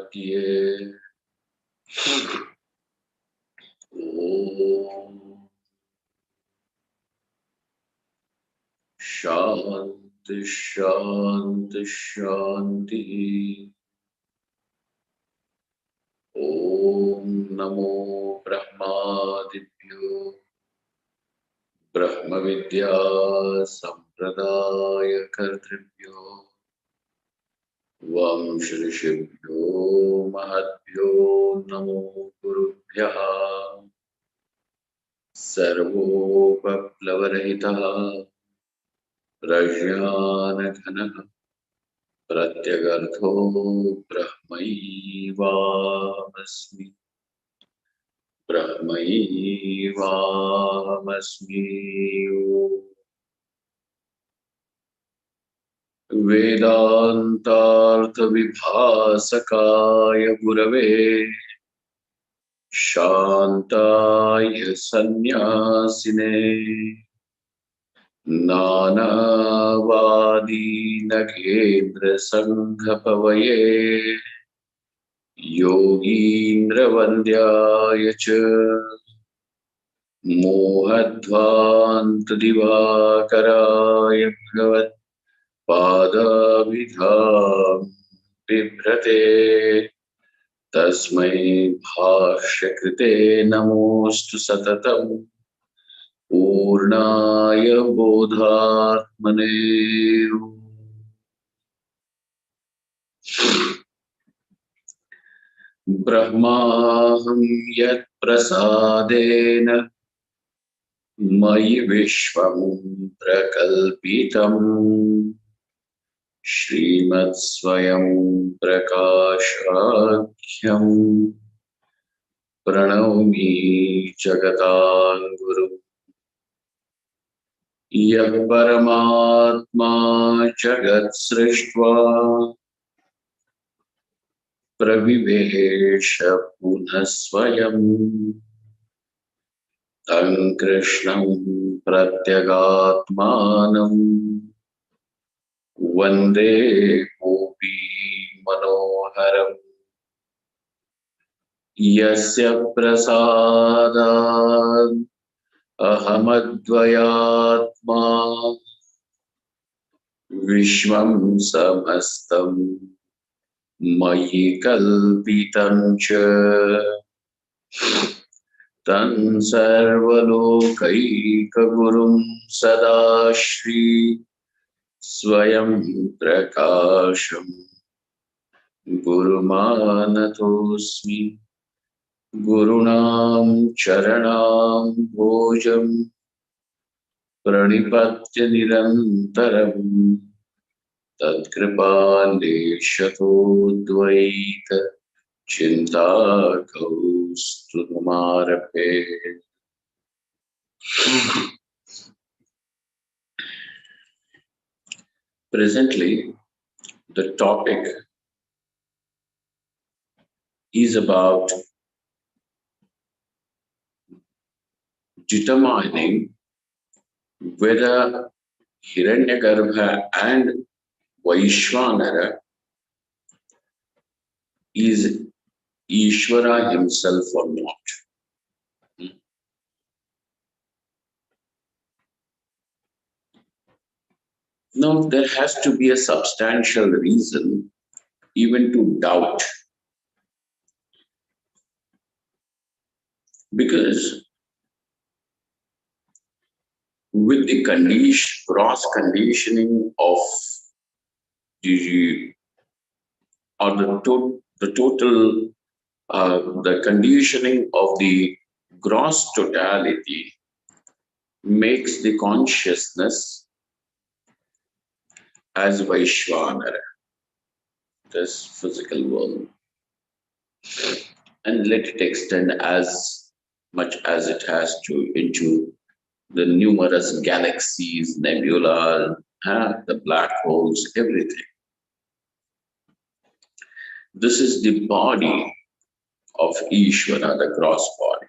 मध्ये ॐ शान्ति शान्ति शान्तिः। ॐ नमो ब्रह्मादिभ्यो ब्रह्मविद्या सम्प्रदायकर्तृभ्यो वंश ऋषिभ्यो महद्भ्यो नमो गुरुभ्यः। सर्वोपप्लवरहितः प्रज्ञानघनः प्रत्यगर्थो ब्रह्मैवास्मि ब्रह्मैवास्मि। वेदान्तार्थविभासकाय गुरवे शान्ताय सन्न्यासिने नानावादी नगेन्द्रसङ्घपवये योगीन्द्रवन्द्याय च मोहध्वान्तदिवाकराय भगवत्पादाभिधां बिभ्रते तस्मै भाष्यकृते नमोऽस्तु सततम् पूर्णाय बोधात्मने। ब्रह्माहं यत्प्रसादेन मयि विश्वं प्रकल्पितम् श्रीमत्स्वयं प्रकाशाख्यं प्रणौमि जगताङ्गुरुम्। यः परमात्मा जगत्सृष्ट्वा प्रविवेश पुनः स्वयं तं कृष्णं प्रत्यगात्मानं वन्दे गोपी मनोहरम्। यस्य प्रसादात् अहमद्वयात्मा विश्वं समस्तं मयि कल्पितं च तं सर्वलोकैकगुरुं सदाश्री स्वयं प्रकाशं गुरुमानतोऽस्मि। गुरूणां चरणां भोजं प्रणिपत्य निरन्तरं तत्कृपालेशतोऽद्वैत चिन्ताकौस्तुभमारभे। Presently, the topic is about determining whether Hiranyagarbha and Vaishvanara is Ishvara himself or not. Now, there has to be a substantial reason even to doubt, because with the cross conditioning of the or the total the conditioning of the gross totality makes the consciousness as Vaishvanara, this physical world, and let it extend as much as it has to into the numerous galaxies, nebula, the black holes, everything. This is the body of Ishvara, the gross body.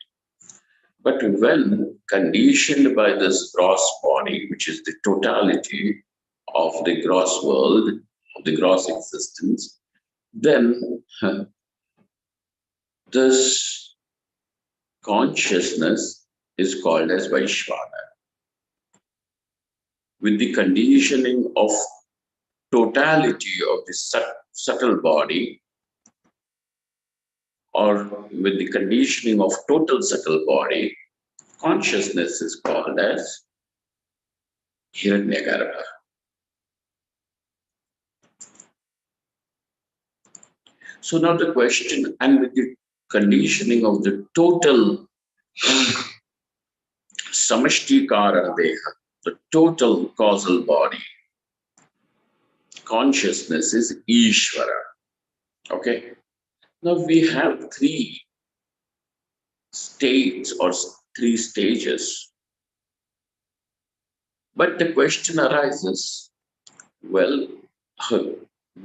But when conditioned by this gross body, which is the totality of the gross world, of the gross existence, then This consciousness is called as Vaishvana. With the conditioning of totality of the subtle body, or with the conditioning of total subtle body, consciousness is called as Hiranyagarbha. So now the question, and with the conditioning of the total samashti karana deha, the total causal body, consciousness is Ishvara. Okay. Now we have three states or three stages. But the question arises, well,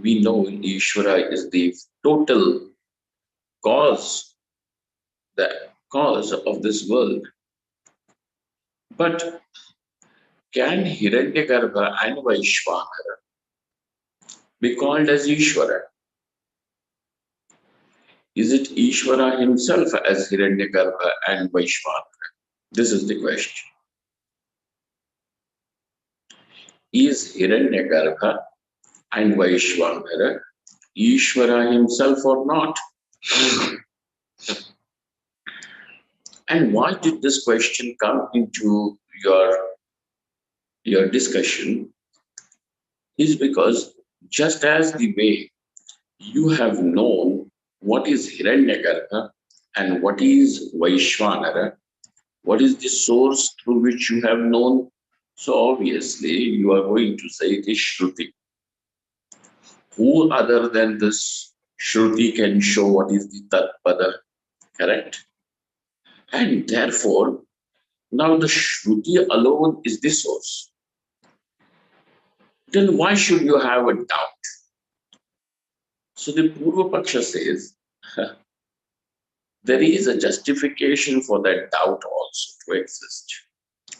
we know Ishvara is the total cause, the cause of this world. But can Hiranyagarbha and Vaishvana be called as Ishvara? Is it Ishvara himself as Hiranyagarbha and Vaishvana? This is the question. Is Hiranyagarbha and Vaishvana Ishvara himself or not? And why did this question come into your discussion? Is because just as the way you have known what is Hiranyagarbha and what is Vaishvanara, what is the source through which you have known? So obviously you are going to say it is Shruti. Who other than this Shruti can show what is the Tatpada, correct? And therefore, now the Shruti alone is the source. Then why should you have a doubt? So the Purva Paksha says, there is a justification for that doubt also to exist.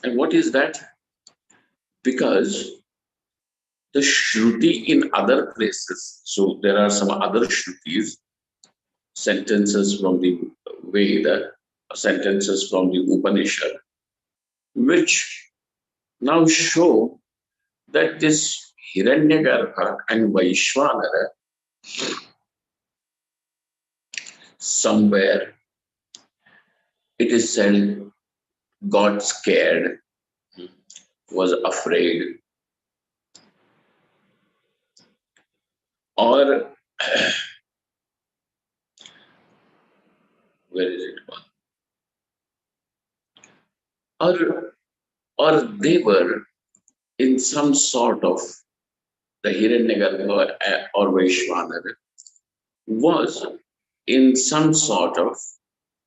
And what is that? Because the Shruti in other places, so there are some other Shrutis, sentences from the Veda, sentences from the Upanishad, which now show that this Hiranyagarbha and Vaishvanara somewhere it is said got scared, was afraid, or where is it gone? Or they were in some sort of the Hiranyagarbha or Vaishvanara was in some sort of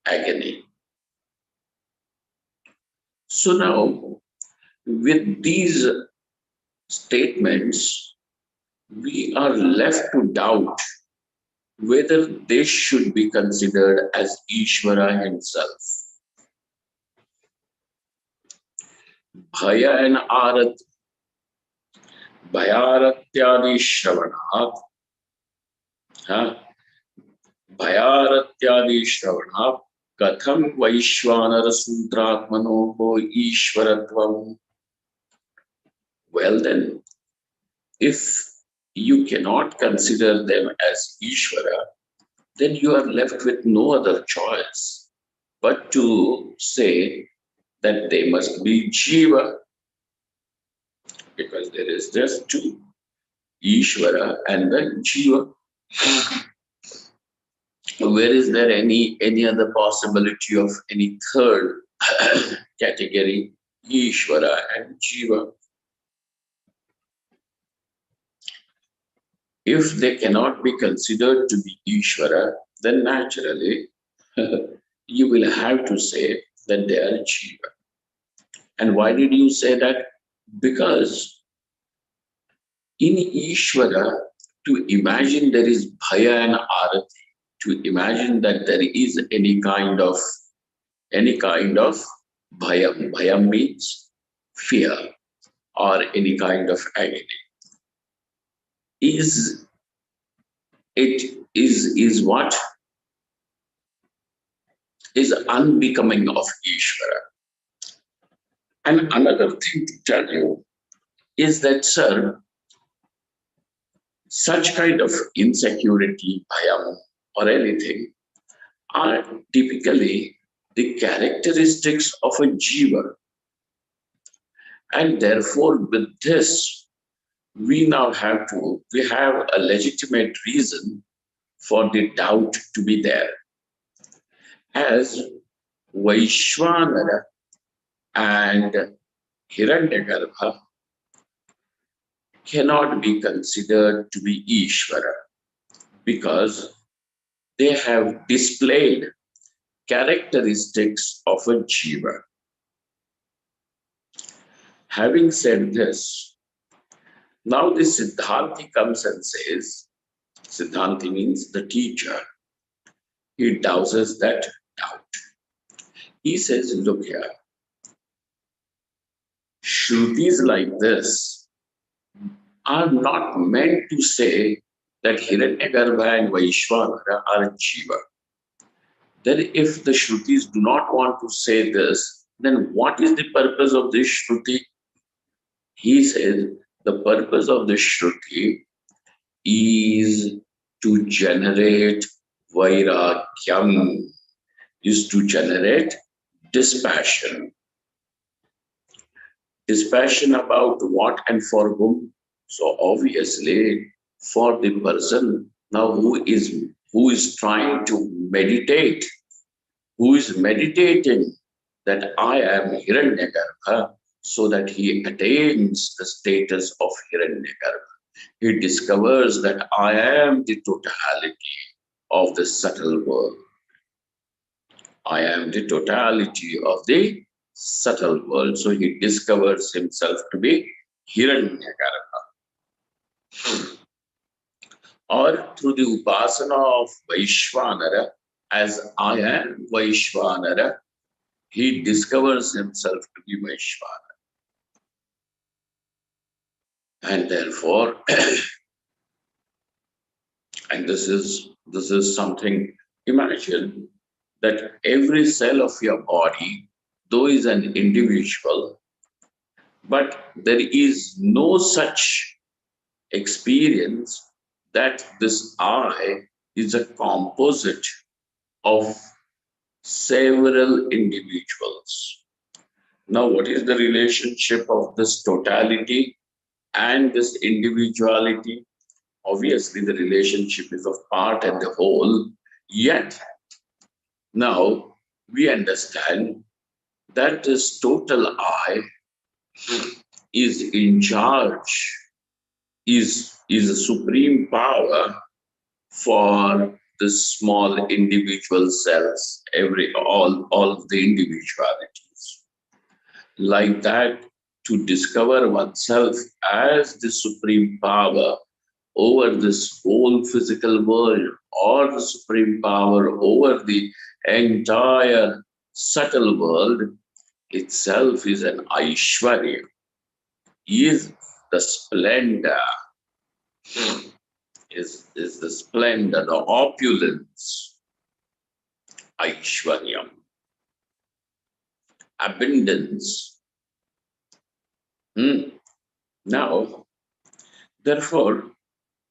agony. So now, with these statements, we are left to doubt whether they should be considered as Ishvara himself. Bhaya and Arat, Bhayaratyadi Shravanat, Bhayaratyadi Shravanat, Katham Vaishvanara Sudratmanoho Ishvaratvam. Well then, if you cannot consider them as Ishvara, then you are left with no other choice but to say that they must be Jiva, because there is just two, Ishvara and the Jiva. Where is there any other possibility of any third category, Ishvara and Jiva? If they cannot be considered to be Ishvara, then naturally you will have to say that they are Jiva. And why did you say that? Because in Ishvara, to imagine there is Bhaya and Arati, to imagine that there is any kind of bhayam. Bhayam means fear or any kind of agony. Is what? is unbecoming of Ishvara. And another thing to tell you is that, sir, such kind of insecurity, bhayam, or anything are typically the characteristics of a jiva. And therefore, with this, we have a legitimate reason for the doubt to be there. As Vaishwanara and Hiranyagarbha cannot be considered to be Ishvara because they have displayed characteristics of a jiva. Having said this, now the Siddhanti comes and says, Siddhanti means the teacher, he douses that doubt. He says, look here, Shrutis like this are not meant to say that Hiranyagarbha and Vaishwanara are Jiva. Then if the Shrutis do not want to say this, then what is the purpose of this Shruti? He says the purpose of the Shruti is to generate Vairagyam, is to generate dispassion. Dispassion about what and for whom? So obviously for the person now who is trying to meditate, who is meditating that I am Hiranyagarbha, so that he attains the status of Hiranyagarbha. He discovers that I am the totality of the subtle world. I am the totality of the subtle world. So he discovers himself to be Hiranyagarbha. Or through the upasana of Vaishwanara, as I am Vaishwanara, he discovers himself to be Vaishwanara. And therefore, and this is something, imagine that every cell of your body, though is an individual, but there is no such experience that this I is a composite of several individuals. Now, what is the relationship of this totality and this individuality? Obviously, the relationship is of part and the whole. Yet, now we understand that this total I is in charge, is a supreme power for the small individual cells, all of the individualities. Like that, to discover oneself as the supreme power over this whole physical world, or the supreme power over the entire subtle world itself is an Aishwarya, is the splendor, is the splendor, the opulence, Aishwaryam, abundance. Now, therefore,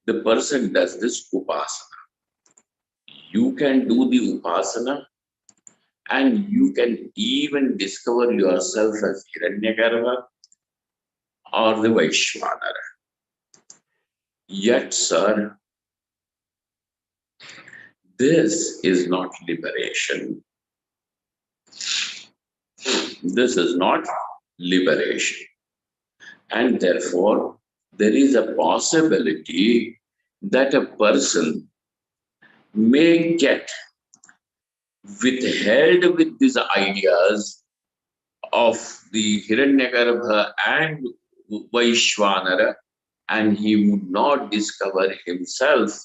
the person does this upasana. You can do the upasana and you can even discover yourself as Hiranyagarbha or the Vaishwanara. Yet, sir, this is not liberation. This is not liberation. And therefore, there is a possibility that a person may get withheld with these ideas of the Hiranyagarbha and Vaishwanara, and he would not discover himself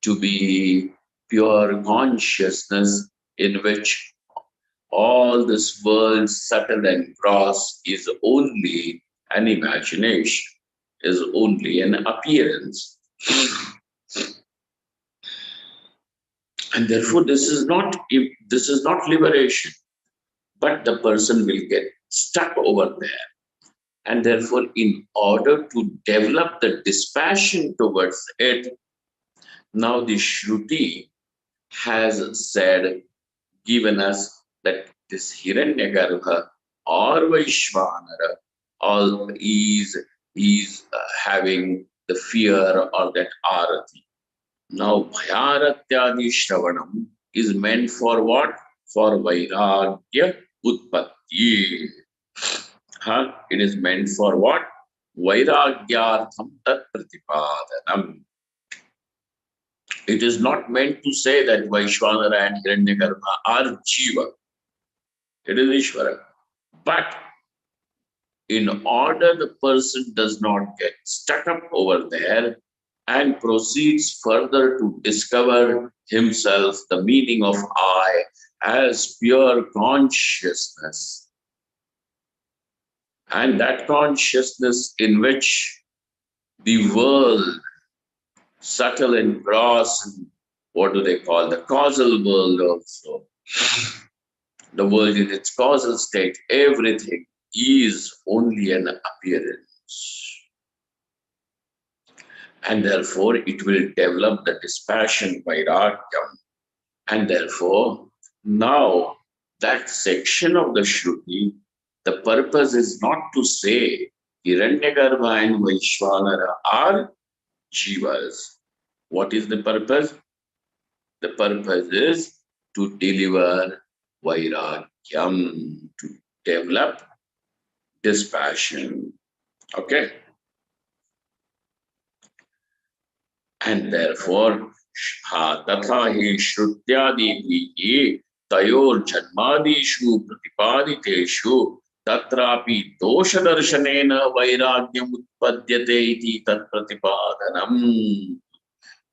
to be pure consciousness in which all this world, subtle and gross, is only an imagination, is only an appearance. And therefore, this is not liberation, but the person will get stuck over there. And therefore, in order to develop the dispassion towards it, now the Shruti has said, given us that this Hiranyagarbha or Vaishvanara all is having the fear or that arati. Now, Bhayaratyadi Shravanam is meant for what? For Vairagya Utpatti. Huh? It is meant for what? Vairagyartham tat pratipadanam. It is not meant to say that Vaishwanara and Hiranyagarbha are Jiva. It is Ishvara. But in order the person does not get stuck up over there and proceeds further to discover himself, the meaning of I as pure consciousness. And that consciousness in which the world, subtle and gross, and what do they call the causal world also, the world in its causal state, everything is only an appearance. And therefore, it will develop the dispassion vairagyam. And therefore, now that section of the Shruti, the purpose is not to say Hiranyagarbha and Vaishwanara are jivas. What is the purpose? The purpose is to deliver vairagyam, to develop dispassion. Okay? And therefore, tatha hi shrutyadi tayor janmadishu pratipaditeshu tatrapi doshadarshanena vairagyam utpadyate iti tat pratipadanam.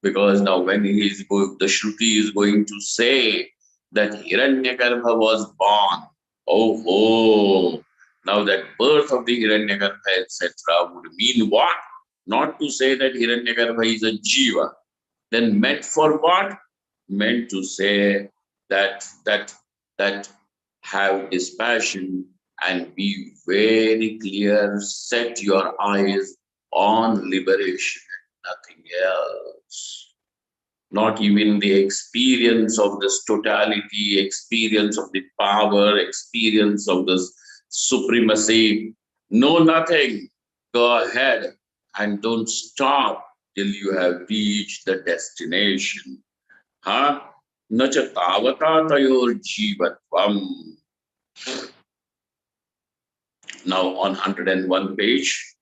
Because now when he is going, the Shruti is going to say that Hiranyagarbha was born. Oh, now that birth of the Hiranyagarbha, etc., would mean what? Not to say that Hiranyagarbha is a jiva. Then meant for what? Meant to say that have dispassion and be very clear, set your eyes on liberation and nothing else. Not even the experience of this totality, experience of the power, experience of this supremacy. No, nothing. Go ahead and don't stop till you have reached the destination. Huh? Nacha tavata tayor jivatvam. Now on 101 page,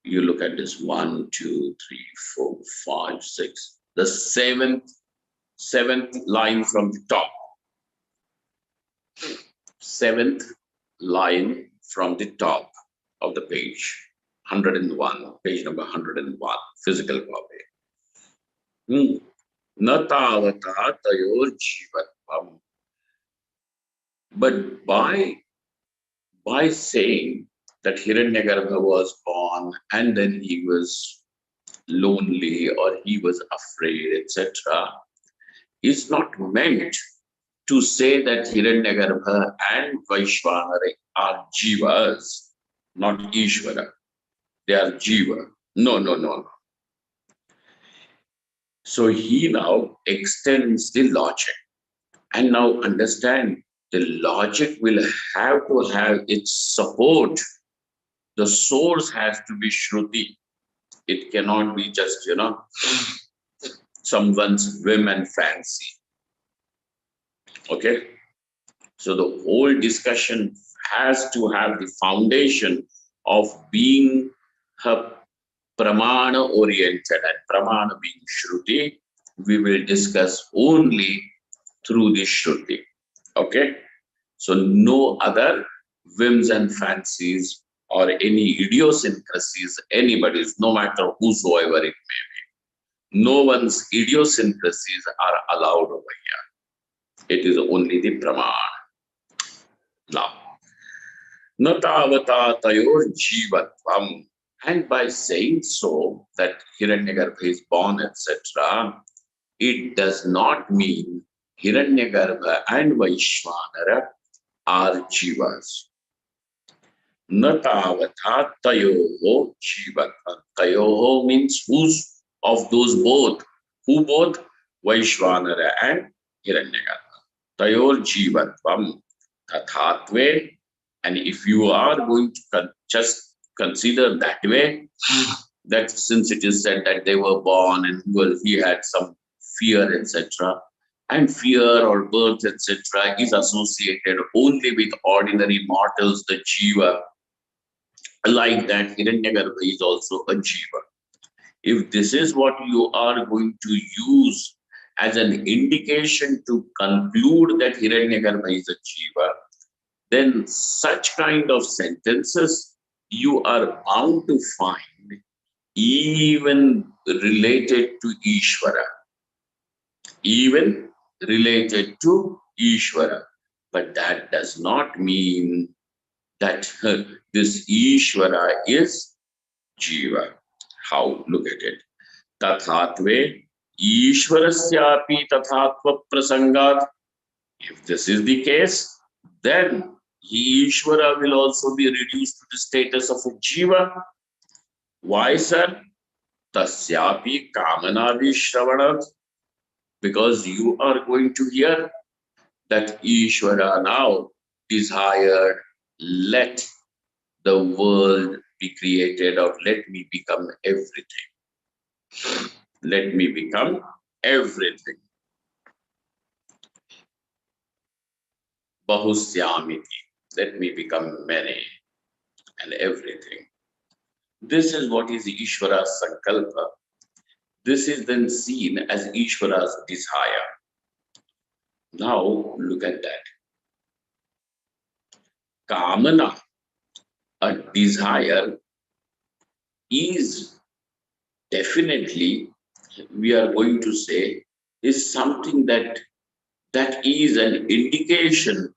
you look at this 1, 2, 3, 4, 5, 6. The seventh line from the top. Seventh line from the top of the page. 101, page number 101, physical copy. Natavata tayor jivatvam. But by saying that Hiranyagarbha was born and then he was lonely or he was afraid, etc., is not meant to say that Hiranyagarbha and Vaishwanara are jivas, not Ishvara. They are jiva. No. So he now extends the logic. And now understand, the logic will have to have its support. The source has to be Shruti. It cannot be just, someone's whim and fancy. Okay? So the whole discussion has to have the foundation of being pramana oriented, and pramana being Shruti. We will discuss only through the Shruti. Okay? So no other whims and fancies or any idiosyncrasies, anybody's, no matter whosoever it may be. No one's idiosyncrasies are allowed over here. It is only the Pramana. Now, Natavata tayor jivatvam. And by saying so, that Hiranyagarbha is born, etc., It does not mean Hiranyagarbha and Vaishvanara are Jivas. Na tavata tayoho jivata. Tayoho means whose of those both. Who both? Vaishvanara and Hiranyagarbha. Tayor jivatvam tathatve. And if you are going to just consider that way, that since it is said that they were born and he had some fear, etc., and fear or birth, etc., is associated only with ordinary mortals, the jiva, like that, Hiranyagarbha is also a jiva. If this is what you are going to use as an indication to conclude that Hiranyagarbha is a jiva, then such kind of sentences you are bound to find even related to Ishvara, even related to Ishvara. But that does not mean that this Ishvara is Jiva. How? Look at it. Tathatve Ishvarasyapi tathatva prasangat. If this is the case, then Ishvara will also be reduced to the status of a Jiva. Why, sir? Tasyapi kamanadi shravanat. Because you are going to hear that Ishvara now desired, let the world be created, or let me become everything. Let me become everything. Bahusyamiti. Let me become many and everything. This is what is Ishvara's sankalpa. This is then seen as Ishvara's desire. Now look at that. Kamana, a desire, is definitely, we are going to say, is something that is an indication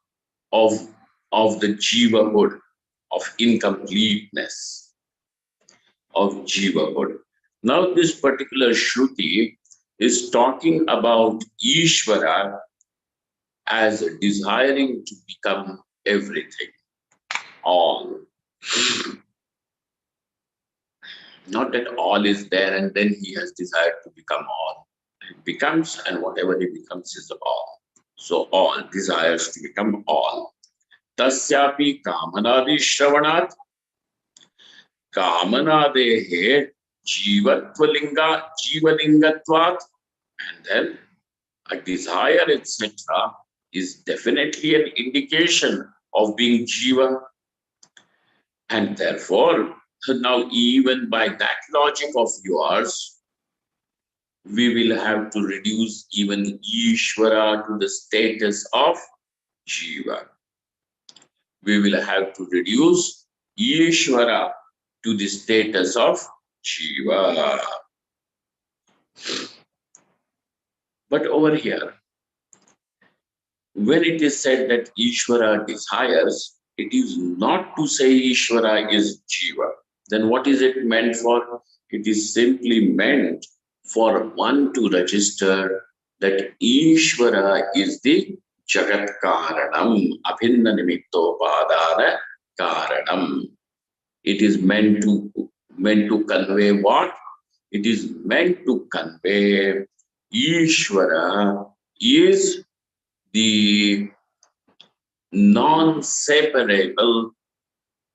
of the jivahood, of incompleteness of jivahood. Now this particular Shruti is talking about Ishvara as desiring to become everything, all. Not that all is there and then he has desired to become all. He becomes, and whatever he becomes is all. So all desires to become all. Tasyapi kamanadi shravanat. Kamanadehe jivalingatvat. And then a desire, etc., is definitely an indication of being jiva. And therefore, now even by that logic of yours, we will have to reduce even Ishvara to the status of jiva. We will have to reduce Ishvara to the status of jiva. But over here, when it is said that Ishvara desires, it is not to say Ishvara is jiva. Then what is it meant for? It is simply meant for one to register that Ishvara is the Jagat Karanam, Abhinna Nimittopadana Karanam. It is meant to convey what? It is meant to convey Ishvara is the non-separable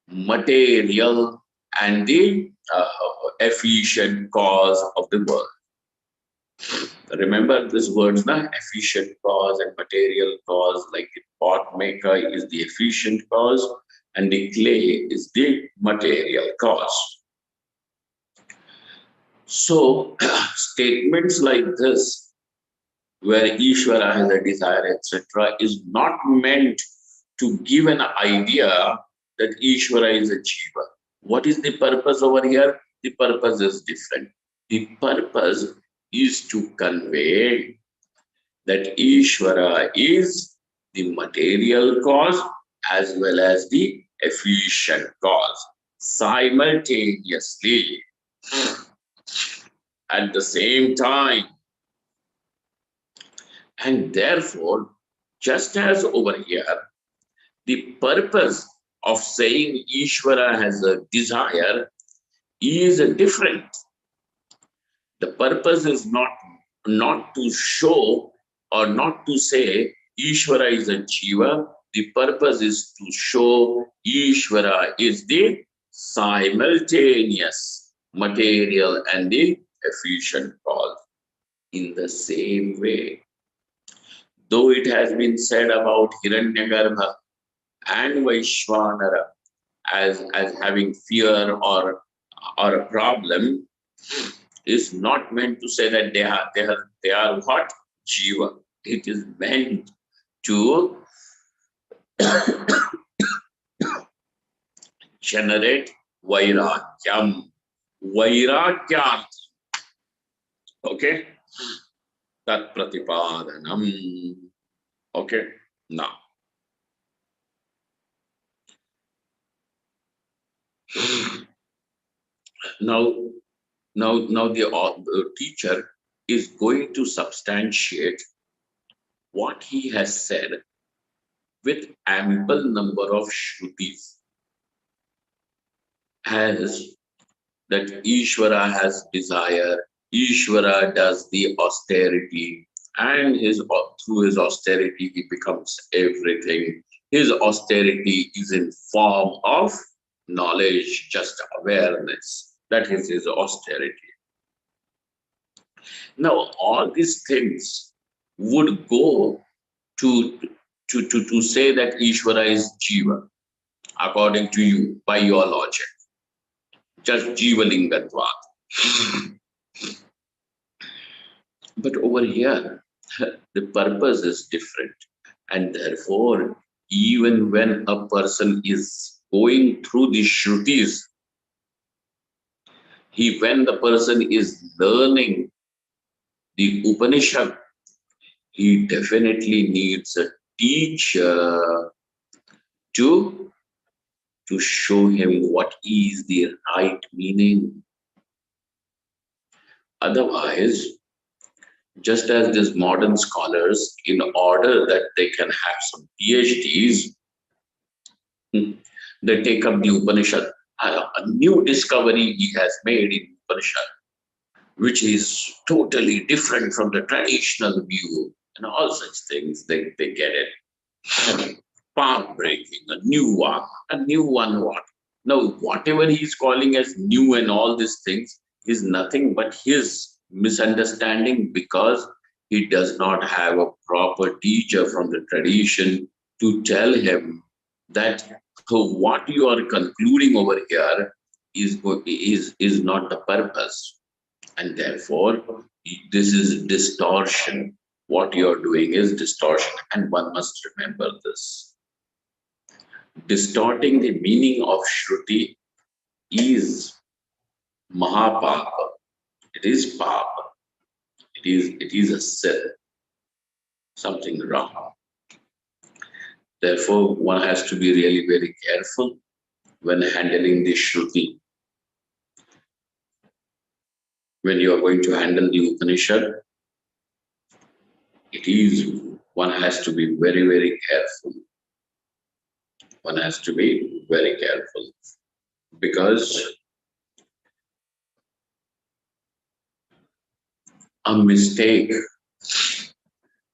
material and the efficient cause of the world. Remember these words, na? Efficient cause and material cause, like the pot maker is the efficient cause and the clay is the material cause. So statements like this, where Ishvara has a desire, etc., is not meant to give an idea that Ishvara is a jiva. What is the purpose over here? The purpose is different. The purpose is to convey that Ishvara is the material cause as well as the efficient cause simultaneously. At the same time, And therefore, just as over here, the purpose of saying Ishvara has a desire is different. The purpose is not to show or not to say Ishvara is a Jiva. The purpose is to show Ishvara is the simultaneous material and the efficient cause. In the same way, though it has been said about Hiranyagarbha and Vaishvanara as having fear or a problem, is not meant to say that they are what? Jiva. It is meant to generate vairagyam. Vairagyam. Okay? Tat pratipadanam. Okay? Now. Now, now the teacher is going to substantiate what he has said with ample number of shrutis, as that Ishvara has desire, Ishvara does the austerity, and through his austerity he becomes everything. His austerity is in form of knowledge, just awareness. That is his austerity. Now, all these things would go to to say that Ishvara is Jiva, according to you, by your logic. Just Jiva Lingatvat. But over here, the purpose is different. And therefore, even when a person is going through the Shrutis, when the person is learning the Upanishad, he definitely needs a teacher to show him what is the right meaning. Otherwise, just as these modern scholars, in order that they can have some PhDs, they take up the Upanishad. A new discovery he has made in Upanishad, which is totally different from the traditional view, and all such things, they get it. Path breaking, a new one what? Now, whatever he's calling as new and all these things is nothing but his misunderstanding, because he does not have a proper teacher from the tradition to tell him that what you are concluding over here is not the purpose, and therefore this is distortion. What you are doing is distortion, and one must remember this. Distorting the meaning of Shruti is Mahapapa. It is Papa. It is a sin, something wrong. Therefore, one has to be really very careful when handling the Shruti. When you are going to handle the Upanishad, one has to be very, very careful. One has to be very careful, because a mistake,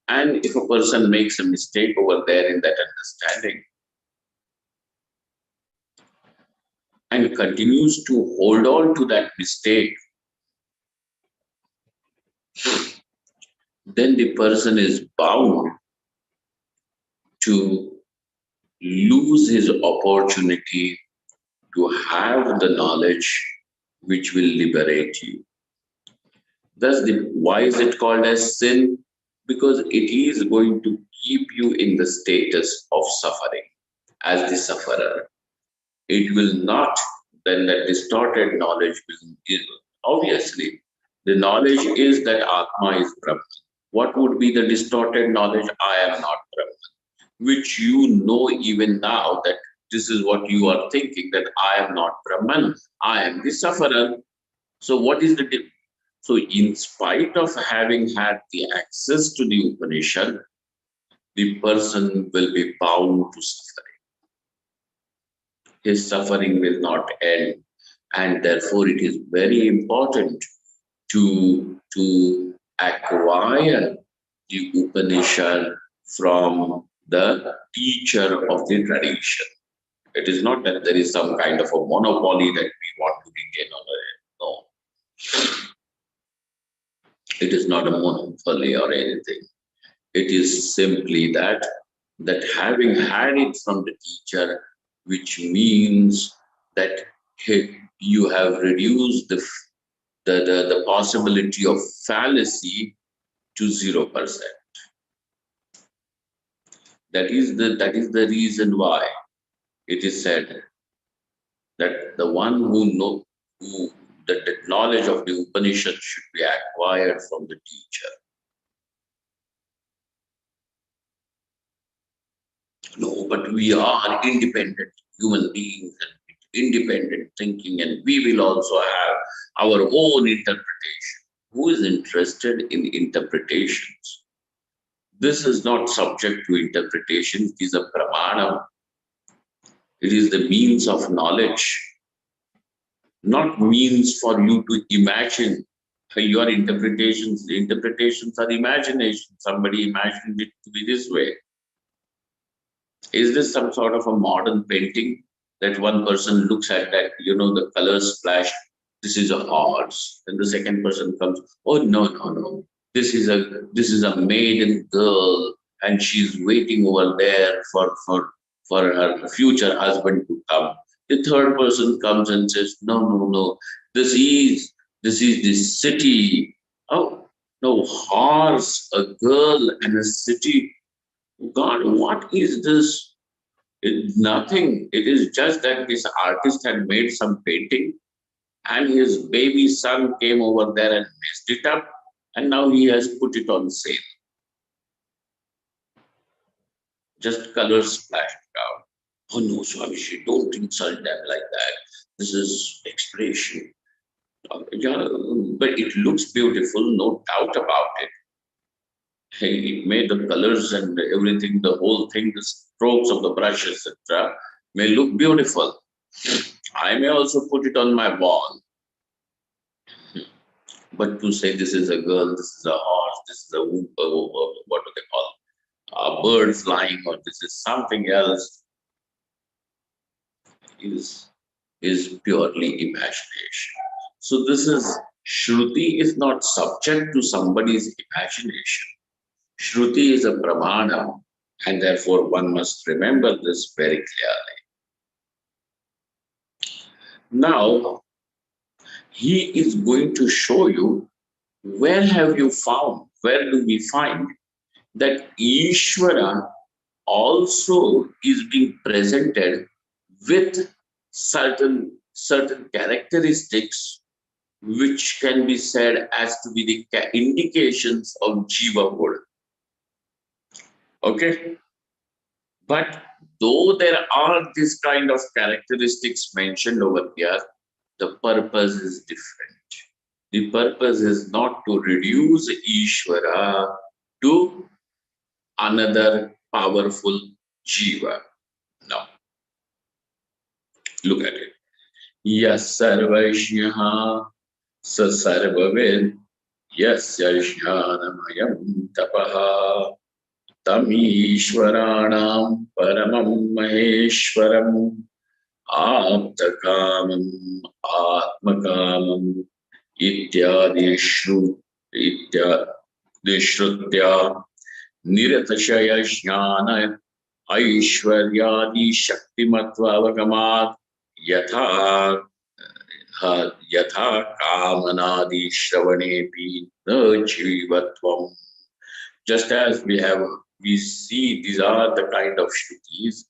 and if a person makes a mistake over there in that understanding and continues to hold on to that mistake, then the person is bound to lose his opportunity to have the knowledge which will liberate you. Thus, why is it called as sin? Because it is going to keep you in the status of suffering as the sufferer. It will not, then the distorted knowledge will, obviously, the knowledge is that Atma is Brahman. What would be the distorted knowledge? I am not Brahman, which you know even now that this is what you are thinking, that I am not Brahman, I am the sufferer. So what is the So in spite of having had the access to the Upanishad, the person will be bound to suffering. His suffering will not end. And therefore it is very important to acquire the Upanishad from the teacher of the tradition. It is not that there is some kind of a monopoly that we want to begin on it. No, it is not a monopoly or anything. It is simply that having had it from the teacher, which means that you have reduced the possibility of fallacy to 0%. That is the reason why it is said that the one who that the knowledge of the Upanishad should be acquired from the teacher. No, but we are independent human beings and independent thinking, and we will also have our own interpretation. Who is interested in interpretations? This is not subject to interpretation, it is a pramana. It is the means of knowledge, not means for you to imagine your interpretations. The interpretations are imagination. Somebody imagined it to be this way. Is this some sort of a modern painting that one person looks at that, the colors splashed, this is a horse. Then the second person comes, oh no, no, no. This is a maiden girl and she's waiting over there for her future husband to come. The third person comes and says, no, no, no. This is the city. Oh no, horse, a girl, and a city. God, what is this? Nothing. It is just that this artist had made some painting and his baby son came over there and messed it up, and now he has put it on sale. Just colors splashed out. Oh no, Swamiji, don't insult them like that. This is expression. Yeah, but it looks beautiful, no doubt about it. Hey, it made the colors and everything, the whole thing, the strokes of the brush, etc., may look beautiful. I may also put it on my wall. But to say this is a girl, this is a horse, this is a what do they call a bird flying, or this is something else, is purely imagination. So this is Shruti is not subject to somebody's imagination. Shruti is a pramana, and therefore one must remember this very clearly. Now, he is going to show you where do we find that Ishvara also is being presented with certain characteristics which can be said as to be the indications of jivahood. Okay, but though there are this kind of characteristics mentioned over here, the purpose is different. The purpose is not to reduce Ishvara to another powerful jiva. No. Look at it. Yas sarvaishyaha sa sarvavid yasya jnanamayam tapaha tam ishvaranam paramam maheshwaram aptakamam atmakamam ityadishrutya niratashaya jnana aishwaryadi shaktimattvavagamat yatha yatha kamanadi shravaneti na jivatvam. Just as we see these are the kind of shrutis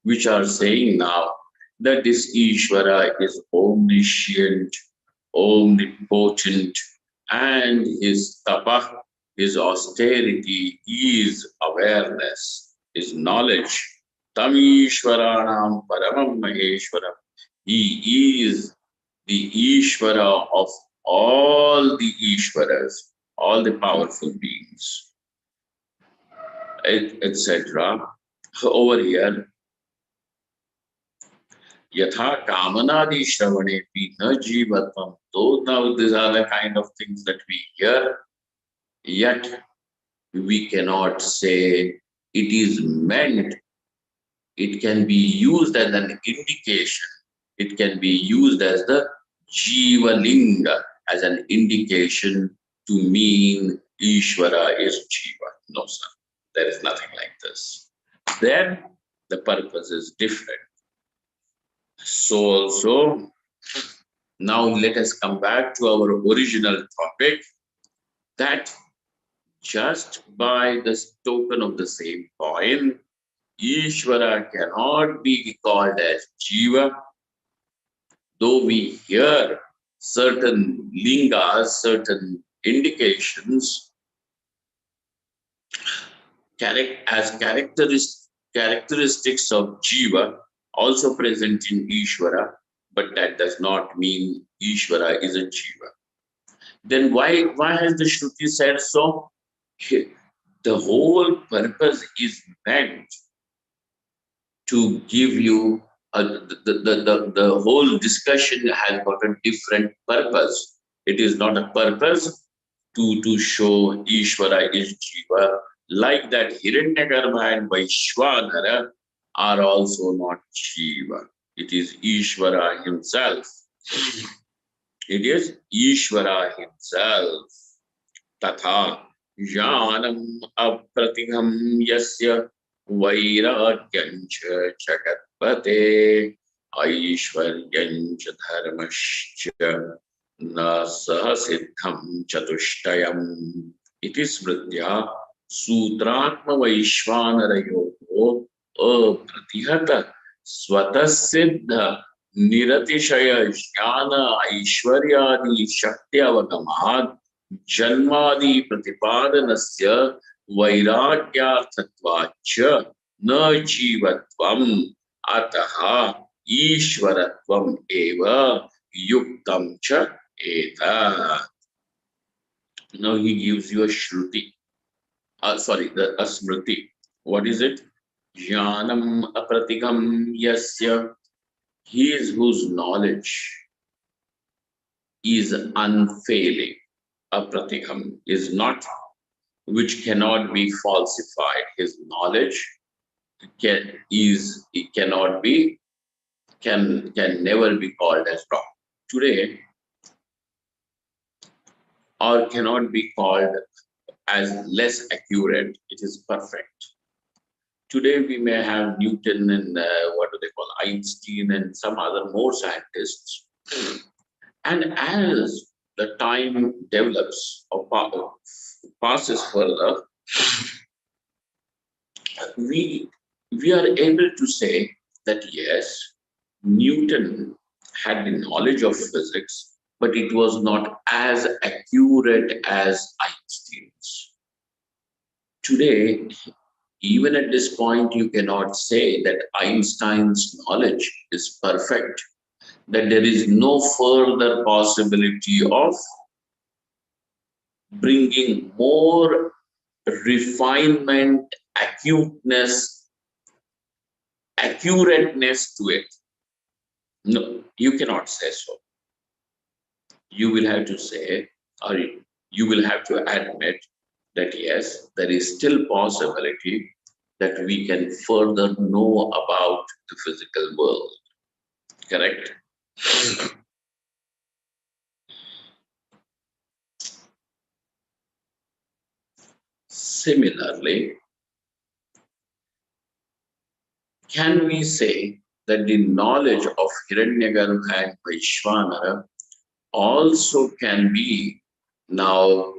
which are saying now that this Ishvara is omniscient, omnipotent, and his tapa, his austerity, is awareness, his knowledge. Tam Ishvaranam Paramam Maheshwaram. He is the Ishvara of all the Ishwaras, all the powerful beings, etc. Over here, Yatha Kamanadi Shravane na Jivatvam. Though now these are the kind of things that we hear, yet we cannot say it is meant. It can be used as an indication. It can be used as the Jiva Linga, as an indication to mean Ishvara is Jiva. No, sir. There is nothing like this. Then the purpose is different. So also, now let us come back to our original topic, that just by the token of the same coin, Ishvara cannot be called as Jiva, though we hear certain lingas, certain indications as characteristics of Jiva also present in Ishvara, but that does not mean Ishvara is a Jiva. Then why has the Shruti said so? The whole purpose is meant to give you the whole discussion has got a different purpose. It is not a purpose to show Ishvara is Jiva. Like that, Hiranyagarbha and Vaishwanara are also not Jiva. It is Ishvara himself. It is Ishvara himself. Tatha Janam Apratigham Yasya Vairagyancha Jagatpate Aishwaryancha Dharmascha Na Sahasiddham Chatushtayam. It is Smritya Sutratma Vaishwanarayogo Apratihata Swatasiddha Niratishaya Jnana Aishwaryadi Shaktyavagamat Janmadi Pratipadanasya Vairagyarthatvacha Na Jivatvam Ataha Ishwaratvam Eva Yuktam Cha Eta. Now he gives you a Shruti. A Smriti. What is it? Jnanam apratigam yasya. He is whose knowledge is unfailing. Apratigam is not, which cannot be falsified. His knowledge can never be called as wrong. Today, or cannot be called as less accurate. It is perfect. Today we may have Newton and what do they call Einstein and some other more scientists. And as the time develops or passes further, we are able to say that yes, Newton had the knowledge of physics, but it was not as accurate as Einstein's. Today, even at this point, you cannot say that Einstein's knowledge is perfect, that there is no further possibility of bringing more refinement, accurateness to it. No, you cannot say so. You will have to say, or you will have to admit that yes, there is still possibility that we can further know about the physical world. Correct? Similarly, can we say that the knowledge of Hiranyagarbha and Vaishwanara also can be now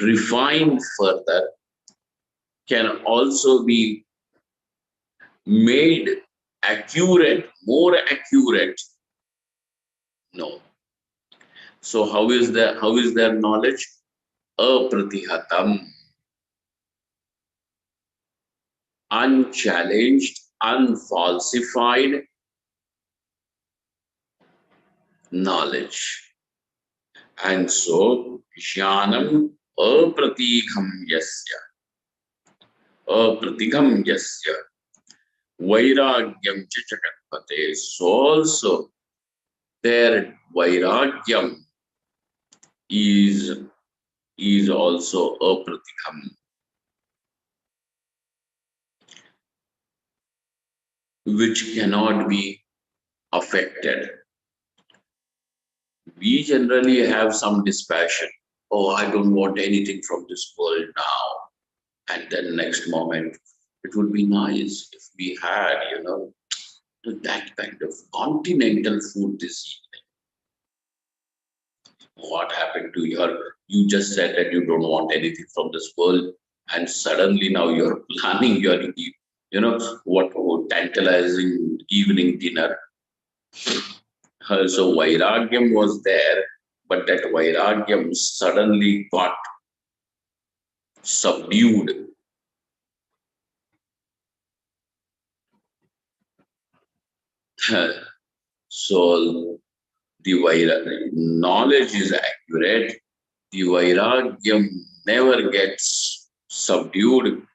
refined further, can also be made accurate, more accurate? No. So how is their knowledge? Apratihatam, unchallenged, unfalsified, knowledge. And so, Jnanam apratigam yasya, vairagyam cha chakatpate. So also, their vairagyam is, is also apratigam, which cannot be affected. We generally have some dispassion. Oh, I don't want anything from this world now. And then next moment, it would be nice if we had, that kind of continental food this evening. What happened to you just said that you don't want anything from this world, and suddenly now you're planning your, tantalizing evening dinner. So Vairagyam was there, but that Vairagyam suddenly got subdued. So the knowledge is accurate, the Vairagyam never gets subdued,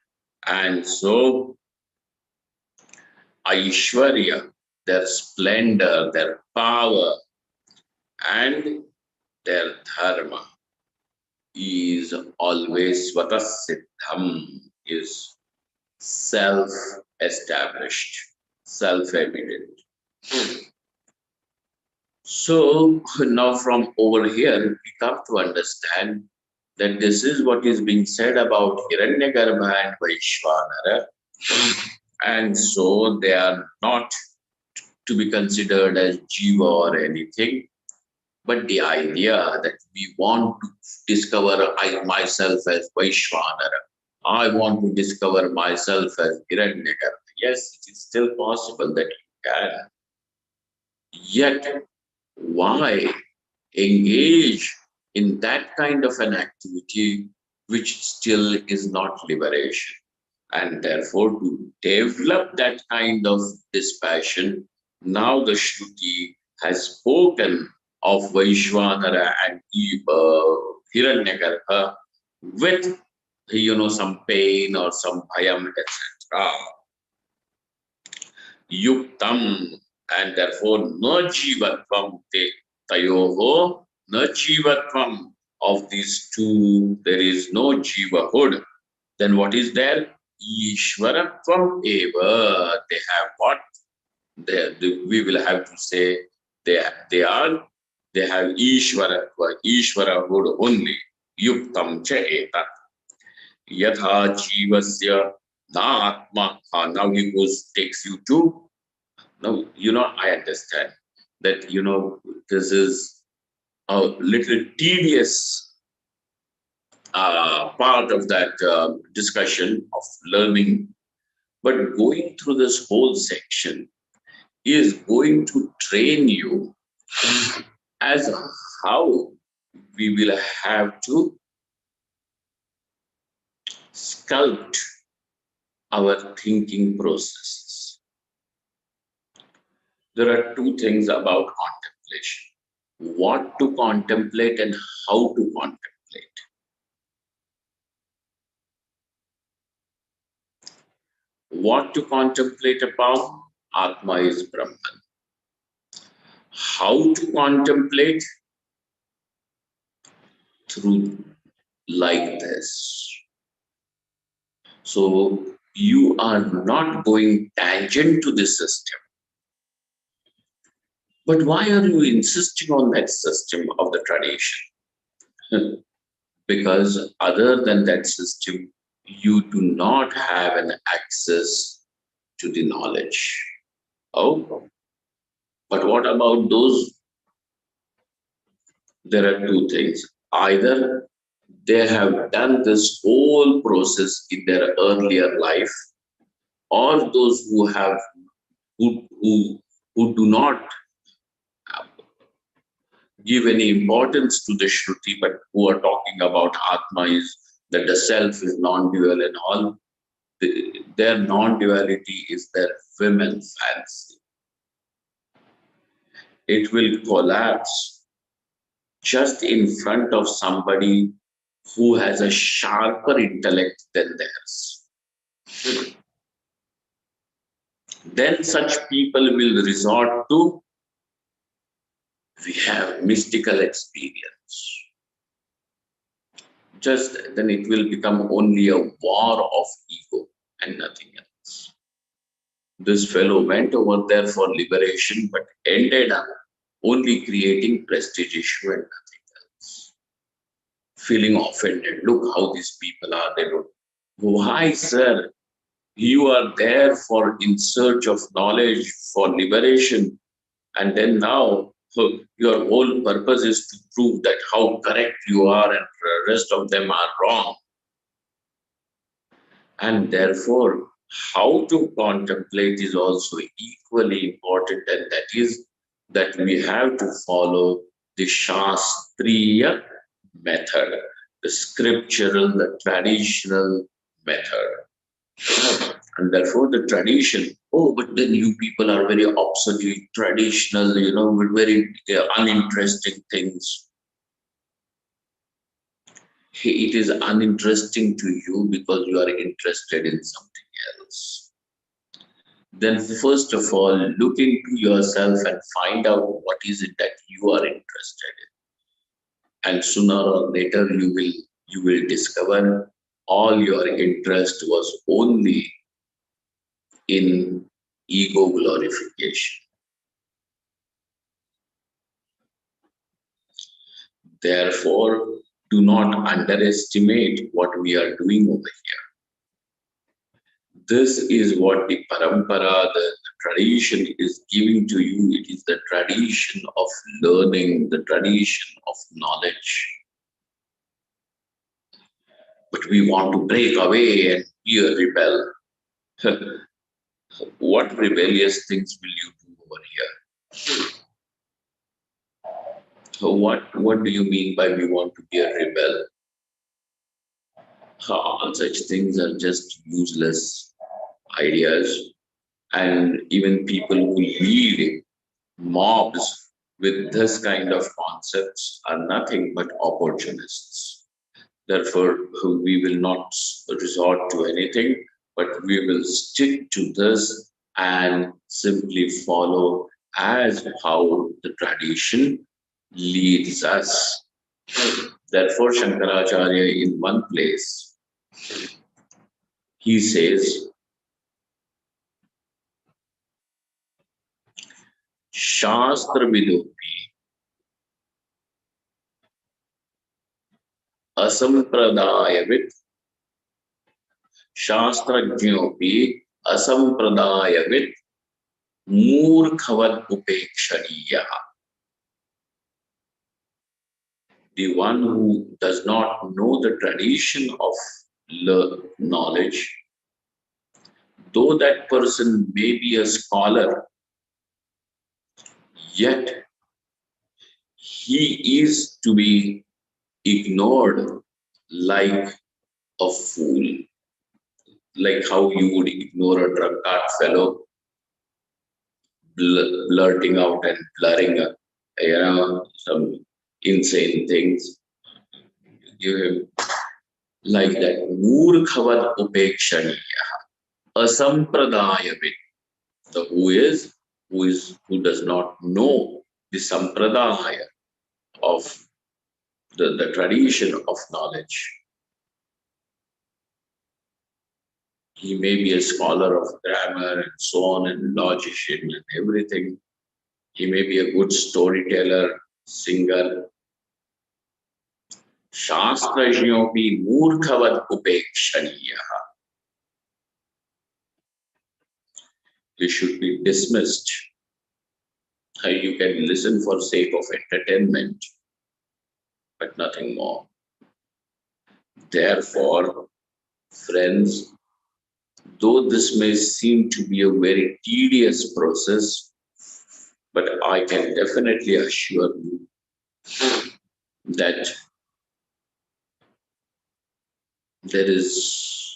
and so Aishwarya, their splendor, their power, and their dharma is always Svatasiddham, is self-established, self-evident. So now from over here, we come to understand that this is what is being said about Hiranyagarbha and Vaishvanara. And so they are not to be considered as Jiva or anything, but the idea that we want to discover myself as Vaishvanara, I want to discover myself as Hiranyagarbha. Yes, it is still possible that you can. Yet, why engage in that kind of an activity which still is not liberation? And therefore, to develop that kind of dispassion, now the Shruti has spoken of Vaishwanara and Hiranyagarbha with, some pain or some bhayam, etc. Yuktam, and therefore no jivatvam te tayoho, no jivatvam of these two, there is no jivahood. Then what is there? Ishwaratvam eva. They have what? We will have to say they are, they have Ishwaratva, Ishwarahood only. Yuktam cha etat. Yatha jivasya na atma. Now he goes, takes you to, now, I understand that, this is a little tedious part of that discussion of learning, but going through this whole section is going to train you as how we will have to sculpt our thinking processes. There are two things about contemplation: what to contemplate and how to contemplate. What to contemplate upon? Atma is Brahman. How to contemplate? Through like this. So you are not going tangent to the system. But why are you insisting on that system of the tradition? Because other than that system, you do not have an access to the knowledge. Oh, but what about those? There are two things. Either they have done this whole process in their earlier life, or those who have who do not give any importance to the Shruti, but who are talking about Atma is that the self is non-dual and all. Their non-duality is their women fancy. it will collapse just in front of somebody who has a sharper intellect than theirs. Then such people will resort to, we have mystical experience. Just then it will become only a war of ego and nothing else. This fellow went over there for liberation, but ended up only creating prestige issue and nothing else. Feeling offended. Look how these people are. They don't. Why, sir? You are there for in search of knowledge, for liberation, and then now your whole purpose is to prove that how correct you are and the rest of them are wrong. And therefore, how to contemplate is also equally important, and that is that we have to follow the Shastriya method, the scriptural, the traditional method. And therefore, the tradition, oh, but then you people are very obsolete, traditional, with very uninteresting things. It is uninteresting to you because you are interested in something else. Then first of all, look into yourself and find out what is it that you are interested in. And sooner or later you will discover all your interest was only in ego glorification. Therefore, do not underestimate what we are doing over here. This is what the parampara, the tradition is giving to you. It is the tradition of learning, the tradition of knowledge. But we want to break away and be a rebel. What rebellious things will you do over here? So what do you mean by we want to be a rebel? All such things are just useless ideas, and even people who lead mobs with this kind of concepts are nothing but opportunists. Therefore, we will not resort to anything, but we will stick to this and simply follow as how the tradition leads us. Therefore, Shankaracharya in one place, he says, Shastra Vidupi Asampradayavit Shastrajñopi Asampradayavit Murkhavad Upekshaniya. The one who does not know the tradition of knowledge, though that person may be a scholar, yet he is to be ignored like a fool, like how you would ignore a drunkard fellow blurting out and blurring, some insane things. Give him like that. Murkhavad upekshaniya, asampradayavit. The who does not know the sampradaya of the tradition of knowledge. He may be a scholar of grammar and so on and logician and everything. He may be a good storyteller, singer. Shastrajñopi murkhavad upekshaniya. He should be dismissed. You can listen for sake of entertainment, but nothing more. Therefore, friends, though this may seem to be a very tedious process, but I can definitely assure you that there is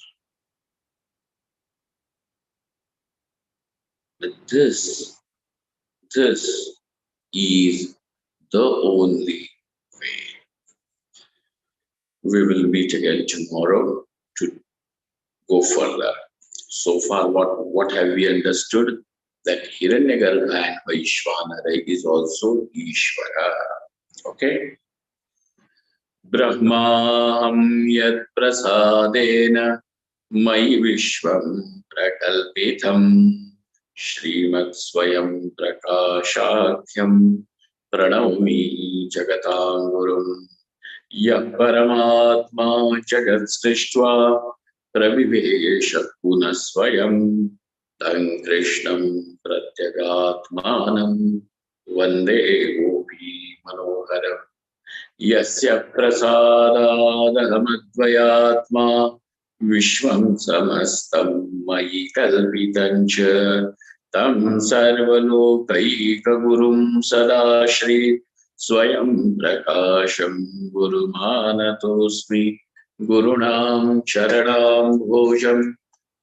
this is the only way. We will meet again tomorrow to go further. So far, what have we understood? That Hiranyagarbha and Vaishvanara is also Ishvara. Okay? Brahmaham yat prasadena Mai Vishwam Prakalpitham Srimad Swayam Prakashakyam Pranavami Jagatam Gurum Yah Paramatma Jagat Srishtva Pravivesha Punaswayam Tam Krishnam Pratyagatmanam Vande Gopi Manoharam यस्य प्रसादादहमद्वयात्मा विश्वं समस्तं मयि कल्पितं च तं सर्वलोकैकगुरुं सदाश्री स्वयं प्रकाशं गुरुमानतोऽस्मि गुरूणां चरणाम्भोजं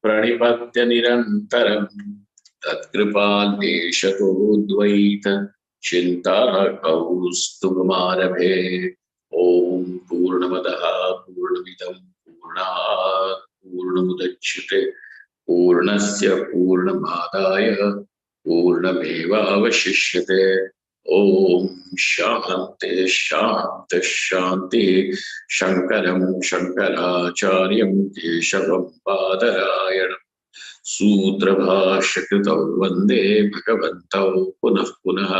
प्रणिपत्य निरन्तरं तत्कृपादेशतो द्वैत चिंता कौस्तुभमारभे ओम पूर्णमदः पूर्णमिदं पूर्णात् पूर्णमुदच्यते पूर्णस्य पूर्णमादाय पूर्णमेवावशिष्यते ओम शांति शांति शांति शंकरं शंकराचार्यं केशवं बादरायणम् सूत्रभाष्यकृतौ वन्दे भगवन्तौ पुनः पुनः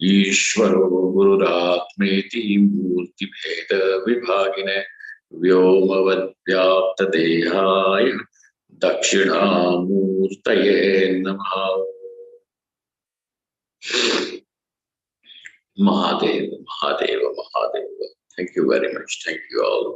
ईश्वरो गुरुरात्मेति मूर्तिभेदविभागिने व्योमवद्व्याप्तदेहाय दक्षिणामूर्तये नमः। Mahadev, Mahadev, Mahadev. Thank you very much. Thank you all.